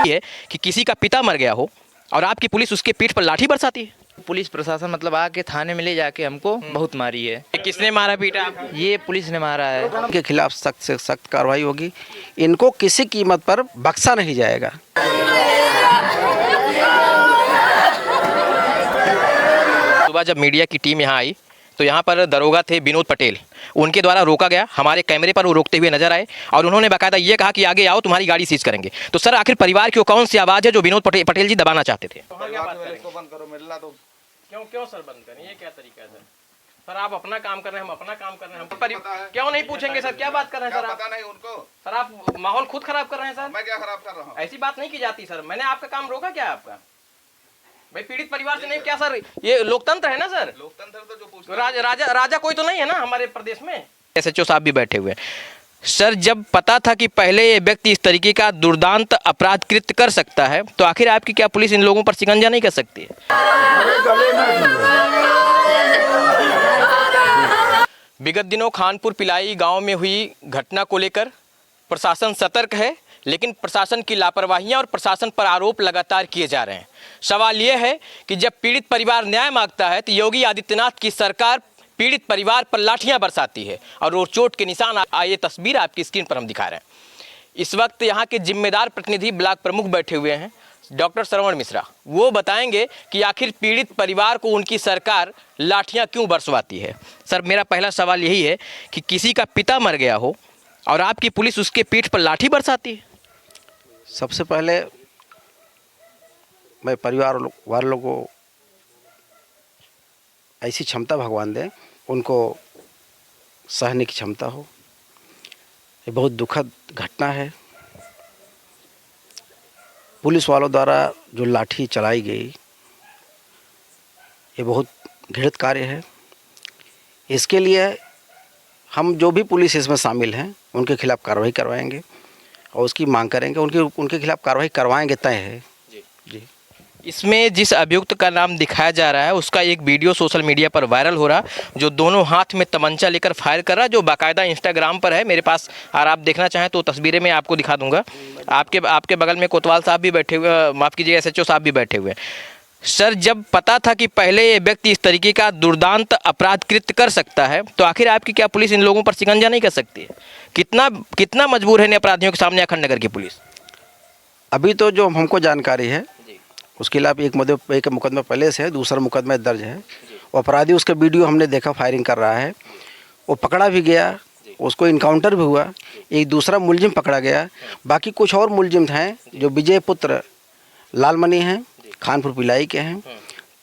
है कि किसी का पिता मर गया हो और आपकी पुलिस उसके पीठ पर लाठी बरसाती है। पुलिस प्रशासन मतलब आके थाने में ले जाके हमको बहुत मारी है। किसने मारा पीटा? ये पुलिस ने मारा है। इनके खिलाफ सख्त से सख्त कार्रवाई होगी। इनको किसी कीमत पर बख्शा नहीं जाएगा। सुबह जब मीडिया की टीम यहाँ आई तो यहाँ पर दरोगा थे विनोद पटेल, उनके द्वारा रोका गया। हमारे कैमरे पर वो रोकते हुए नजर आए और उन्होंने बाकायदा ये कहा कि आगे आओ, तुम्हारी गाड़ी सीज करेंगे। तो सर, आखिर परिवार की वो कौन सी आवाज़ है जो विनोद पटेल जी दबाना चाहते थे? क्यों सर बंद करें? ये क्या तरीका है सर? आप अपना काम कर रहे हैं, हम अपना काम कर रहे हैं। क्यों नहीं पूछेंगे सर? क्या बात कर रहे हैं सर? पता नहीं उनको। सर, आप माहौल खुद खराब कर रहे हैं सर। मैं क्या खराब कर रहा हूँ? ऐसी बात नहीं की जाती सर। मैंने आपका काम रोका क्या? आपका भाई पीड़ित परिवार से नहीं क्या सर? ये लोकतंत्र है ना सर? लोकतंत्र तो जो पूछ राजा कोई तो नहीं है ना हमारे प्रदेश में। SHO साहब भी बैठे हुए हैं। सर, जब पता था कि पहले ये व्यक्ति इस तरीके का दुर्दांत अपराध कृत्य कर सकता है तो आखिर आपकी क्या पुलिस इन लोगों पर शिकंजा नहीं कर सकती है? विगत दिनों खानपुर पिलाई गांव में हुई घटना को लेकर प्रशासन सतर्क है, लेकिन प्रशासन की लापरवाहियां और प्रशासन पर आरोप लगातार किए जा रहे हैं। सवाल यह है कि जब पीड़ित परिवार न्याय मांगता है तो योगी आदित्यनाथ की सरकार पीड़ित परिवार पर लाठियां बरसाती है और वो चोट के निशान। ये तस्वीर आपकी स्क्रीन पर हम दिखा रहे हैं। इस वक्त यहाँ के जिम्मेदार प्रतिनिधि ब्लॉक प्रमुख बैठे हुए हैं, डॉक्टर श्रवण मिश्रा। वो बताएंगे कि आखिर पीड़ित परिवार को उनकी सरकार लाठियां क्यों बरसवाती है। सर, मेरा पहला सवाल यही है कि किसी का पिता मर गया हो और आपकी पुलिस उसके पीठ पर लाठी बरसाती है। सबसे पहले मैं परिवार वालों को ऐसी क्षमता भगवान दे, उनको सहने की क्षमता हो। ये बहुत दुखद घटना है। पुलिस वालों द्वारा जो लाठी चलाई गई ये बहुत घृणित कार्य है। इसके लिए हम जो भी पुलिस इसमें शामिल हैं उनके खिलाफ कार्रवाई करवाएंगे और उसकी मांग करेंगे। उनके खिलाफ कार्रवाई करवाएंगे, तय है जी। इसमें जिस अभियुक्त का नाम दिखाया जा रहा है उसका एक वीडियो सोशल मीडिया पर वायरल हो रहा, जो दोनों हाथ में तमंचा लेकर फायर कर रहा, जो बाकायदा इंस्टाग्राम पर है मेरे पास। और आप देखना चाहें तो तस्वीरें मैं आपको दिखा दूंगा। आपके बगल में कोतवाल साहब भी बैठे हुए, माफ़ कीजिए SHO साहब भी बैठे हुए हैं। सर, जब पता था कि पहले ये व्यक्ति इस तरीके का दुर्दांत अपराध कृत्य कर सकता है तो आखिर आपकी क्या पुलिस इन लोगों पर शिकंजा नहीं कर सकती है? कितना मजबूर है इन अपराधियों के सामने अखंड नगर की पुलिस? अभी तो जो हमको जानकारी है उसके खिलाफ एक मुकदमा पहले से है, दूसरा मुकदमा दर्ज है। वो अपराधी, उसका वीडियो हमने देखा फायरिंग कर रहा है, वो पकड़ा भी गया, उसको इनकाउंटर भी हुआ। एक दूसरा मुलजिम पकड़ा गया। बाकी कुछ और मुलजिम हैं जो विजय पुत्र लालमणि हैं, खानपुर पिलाई के हैं,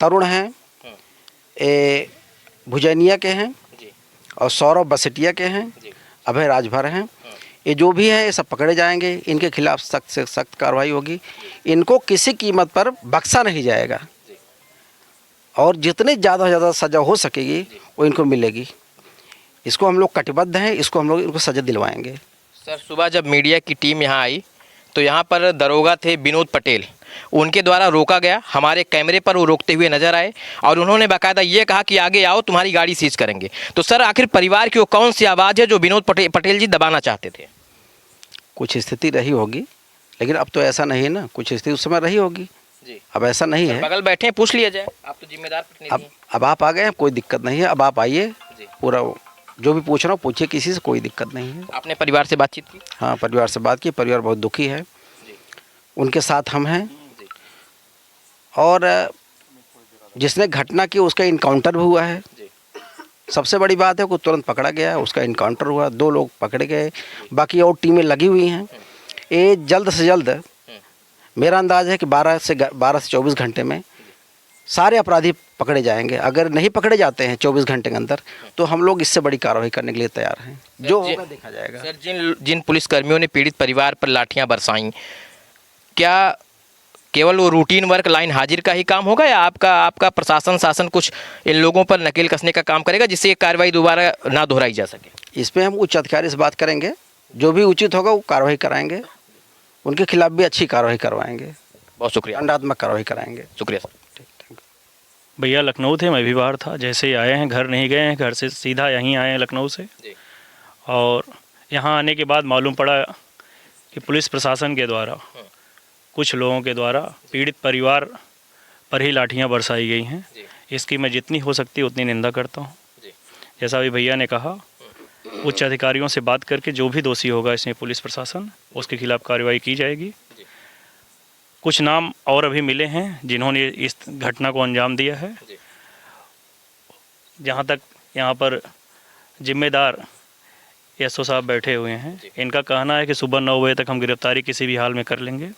तरुण हैं, भुजैनिया के हैं और सौरभ बसटिया के हैं, अभय राजभर हैं। ये जो भी है ये सब पकड़े जाएंगे। इनके खिलाफ सख्त से सख्त कार्रवाई होगी। इनको किसी कीमत पर बख्शा नहीं जाएगा और जितनी ज़्यादा से ज़्यादा सज़ा हो सकेगी वो इनको मिलेगी। इसको हम लोग कटिबद्ध हैं, इसको हम लोग इनको सज़ा दिलवाएंगे। सर, सुबह जब मीडिया की टीम यहाँ आई तो यहाँ पर दरोगा थे विनोद पटेल, उनके द्वारा रोका गया। हमारे कैमरे पर वो रोकते हुए नजर आए और उन्होंने बाकायदा ये कहा कि आगे आओ, तुम्हारी गाड़ी सीज करेंगे। तो सर, आखिर परिवार की वो कौन सी आवाज़ है जो विनोद पटेल जी दबाना चाहते थे? कुछ स्थिति रही होगी, लेकिन अब तो ऐसा नहीं है ना। कुछ स्थिति उस समय रही होगी जी, अब ऐसा नहीं है। बगल बैठे हैं, पूछ लिया जाए, आप तो जिम्मेदार प्रतिनिधि हैं। अब आप आ गए हैं, कोई दिक्कत नहीं है। अब आप आइए, पूरा जो भी पूछ रहा हूँ पूछिए, किसी से कोई दिक्कत नहीं है। आपने परिवार से बातचीत की? हाँ, परिवार से बात की। परिवार बहुत दुखी है, उनके साथ हम हैं। और जिसने घटना की उसका इनकाउंटर भी हुआ है। सबसे बड़ी बात है, को तुरंत पकड़ा गया, उसका इनकाउंटर हुआ, 2 लोग पकड़े गए। बाकी और टीमें लगी हुई हैं। ये जल्द से जल्द, मेरा अंदाज़ है कि 12 से 24 घंटे में सारे अपराधी पकड़े जाएंगे। अगर नहीं पकड़े जाते हैं 24 घंटे के अंदर तो हम लोग इससे बड़ी कार्रवाई करने के लिए तैयार हैं। जो होगा देखा जाएगा। सर, जिन पुलिसकर्मियों ने पीड़ित परिवार पर लाठियां बरसाई, क्या केवल वो रूटीन वर्क लाइन हाजिर का ही काम होगा या आपका प्रशासन शासन कुछ इन लोगों पर नकेल कसने का काम करेगा जिससे ये कार्रवाई दोबारा ना दोहराई जा सके? इस पर हम उच्च अधिकारी से बात करेंगे, जो भी उचित होगा वो कार्रवाई कराएंगे। उनके खिलाफ भी अच्छी कार्रवाई करवाएंगे। बहुत शुक्रिया। दंडात्मक कार्रवाई कराएंगे। शुक्रिया सर। भैया लखनऊ थे, मैं भी बाहर था। जैसे ही आए हैं, घर नहीं गए हैं, घर से सीधा यहीं आए हैं लखनऊ से। और यहाँ आने के बाद मालूम पड़ा कि पुलिस प्रशासन के द्वारा कुछ लोगों के द्वारा पीड़ित परिवार पर ही लाठियां बरसाई गई हैं। इसकी मैं जितनी हो सकती है उतनी निंदा करता हूं। जैसा अभी भैया ने कहा, उच्च अधिकारियों से बात करके जो भी दोषी होगा इसमें पुलिस प्रशासन, उसके खिलाफ कार्रवाई की जाएगी। कुछ नाम और अभी मिले हैं जिन्होंने इस घटना को अंजाम दिया है। जहाँ तक यहाँ पर जिम्मेदार एसओ साहब बैठे हुए हैं, इनका कहना है कि सुबह 9 बजे तक हम गिरफ्तारी किसी भी हाल में कर लेंगे।